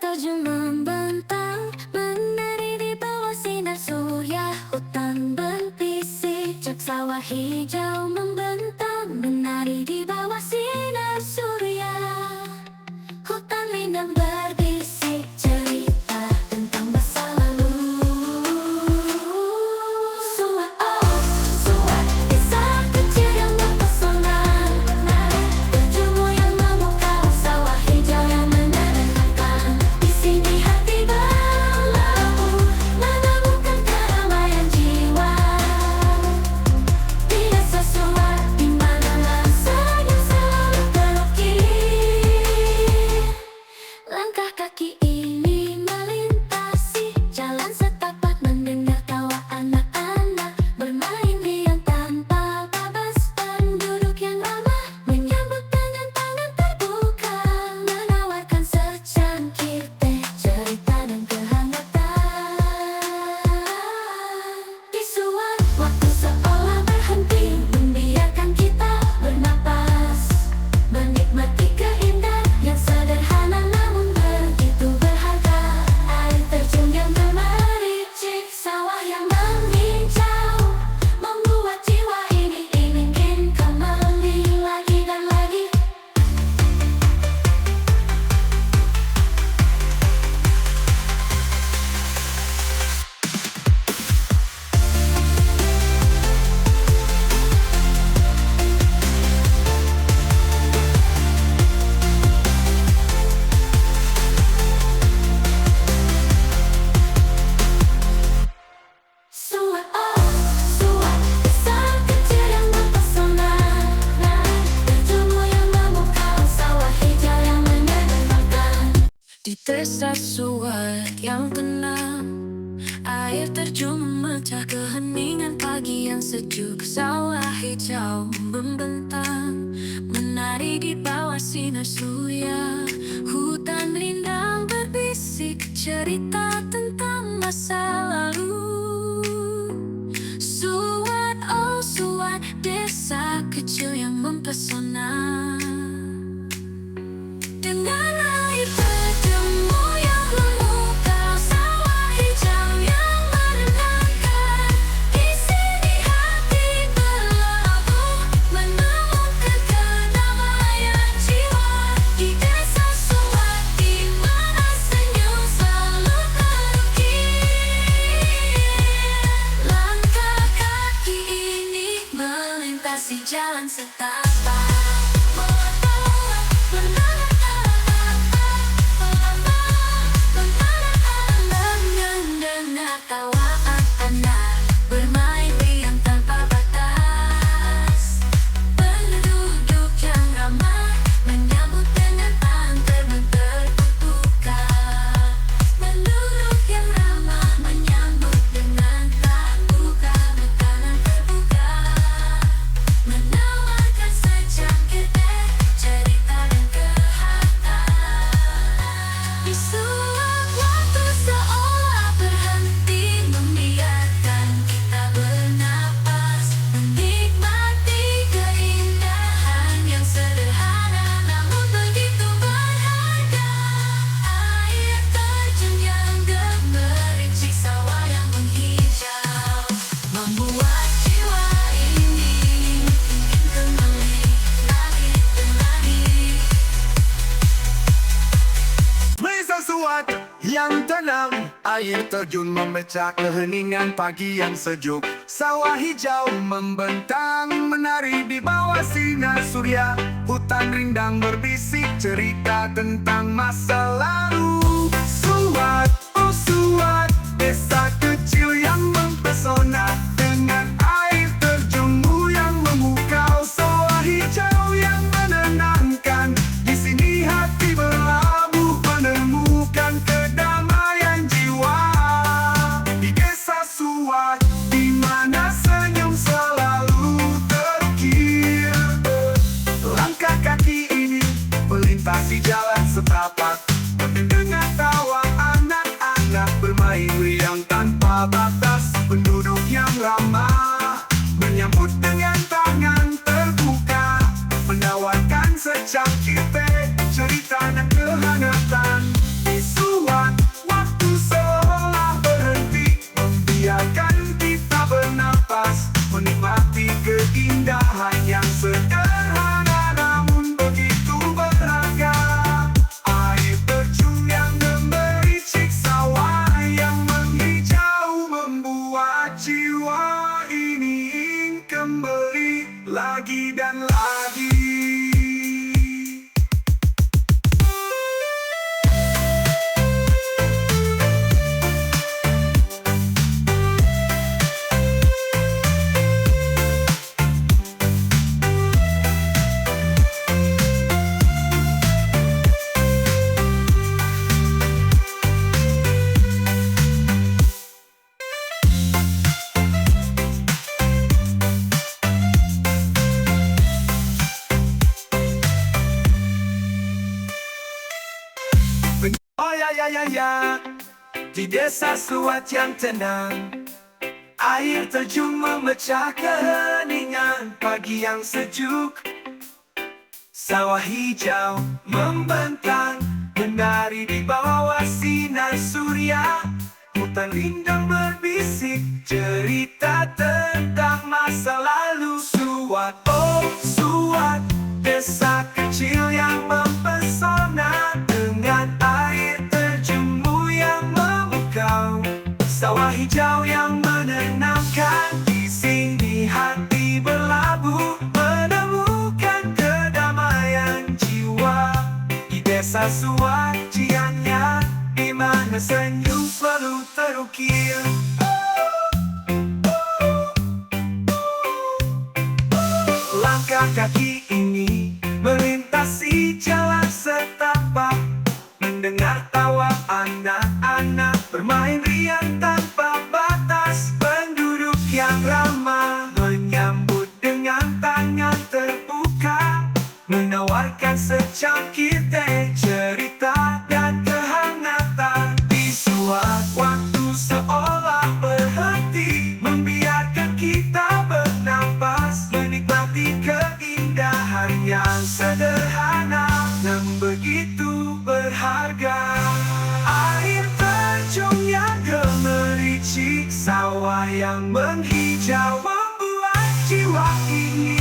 terjun membentang, menari di bawah sinar surya. Hutan berbisik, cak sawah hijau membentang, menari di bawah sinar surya. Hutan rindang berbisik, cerita tentang masa lalu. Suat, oh suat, desa kecil yang mempesona. Berjumpa yang memukau, sawah hijau yang menenangkan. Di sini hati berlabuh, menemukan keramaian jiwa. Di desa Suat, di mana senyum selalu terukir. Langkah kaki ini melintasi jalan setapak, mendengar tawa anak-anak bermain riang tanpa babas. Penduduk yang ramah menyambut dengan tangan terbuka, menawarkan secangkir teh, cerita dan kehangatan. Di Suat, waktu seolah berhenti, membiarkan kita bernapas, menikmati keindahan yang sederhana namun begitu berharga. Air terjun yang bermericik, sawah yang menghijau, membuat jiwa ini ingin kembali lagi dan lagi. Suat, oh suat, desa kecil yang mempesona. Berjumpa yang memukau, sawah hijau yang menenangkan. Di desa Suat yang tenang, air terjun memecah keheningan pagi yang sejuk. Sawah hijau membentang, menari di bawah sinar surya. Hutan rindang berbisik, cerita tentang masa lalu. Suat, oh Suat, desa kecil yang mempesona. Dengan air bertemu yang memukau, sawah hijau yang menenangkan. Di sini hati berlabuh, menemukan kedamaian jiwa. Di desa Suat, di mana senyum selalu terukir. Langkah kaki ini melintasi jalan setapak, mendengar tawa anak bermain riang tanpa batas. Penduduk yang ramah menyambut dengan tangan terbuka. Penduduk yang ramah menyambut dengan terbuka, makanan terbuka, menawarkan secangkir teh, cerita dan kehangatan. Di Suat, waktu seolah berhenti, membiarkan kita bernapas, menikmati keindahan yang sederhana namun begitu berharga. Air terjun yang gemericik, sawah yang menghijau, membuat jiwa ini ingin kembali lagi dan lagi. Desa Suat yang tenang, air terjun memecah keheningan pagi yang sejuk. Sawah hijau membentang, menari di bawah sinar surya. Hutan rindang berbisik, cerita tentang masa lalu. Suat, oh Suat, desa kecil yang mempesona. Dengan air terjunmu yang memukau, sawah hijau yang menenangkan. Di sini hati berlabuh, menemukan kedamaian jiwa. Di desa Suat, di mana senyum selalu terukir. Langkah kaki ini melintasi jalan setapak, mendengar tawa anak-anak bermain riang tanpa batas. Penduduk yang ramah menyambut dengan tangan terbuka, menawarkan secangkir teh, cerita dan kehangatan. Di Suat, Oh ya ya ya ya, di desa Suat yang tenang, air terjun memecah keheningan pagi yang sejuk. Sawah hijau membentang, menari di bawah sinar surya. Hutan rindang berbisik, cerita tentang masa lalu. Suat, oh Suat, desa kecil yang mempesona, dengan air terjunmu yang memukau, sawah hijau yang menenangkan. Di sini hati berlabuh, menemukan kedamaian jiwa. Di desa Suat Cianyar, di mana senyum selalu terukir. Langkah kaki ini melintasi jalan setapak, mendengar tawa anak-anak bermain riang tanpa batas. Penduduk yang ramah menyambut dengan tangan terbuka, menawarkan secangkir teh, cerita dan kehangatan. Di Suat waktu seolah berhenti, membiarkan kita bernapas, menikmati keindahan yang sederhana namun begitu berharga. Air terjun yang gemericik, sawah yang menghijau, membuat jiwa ini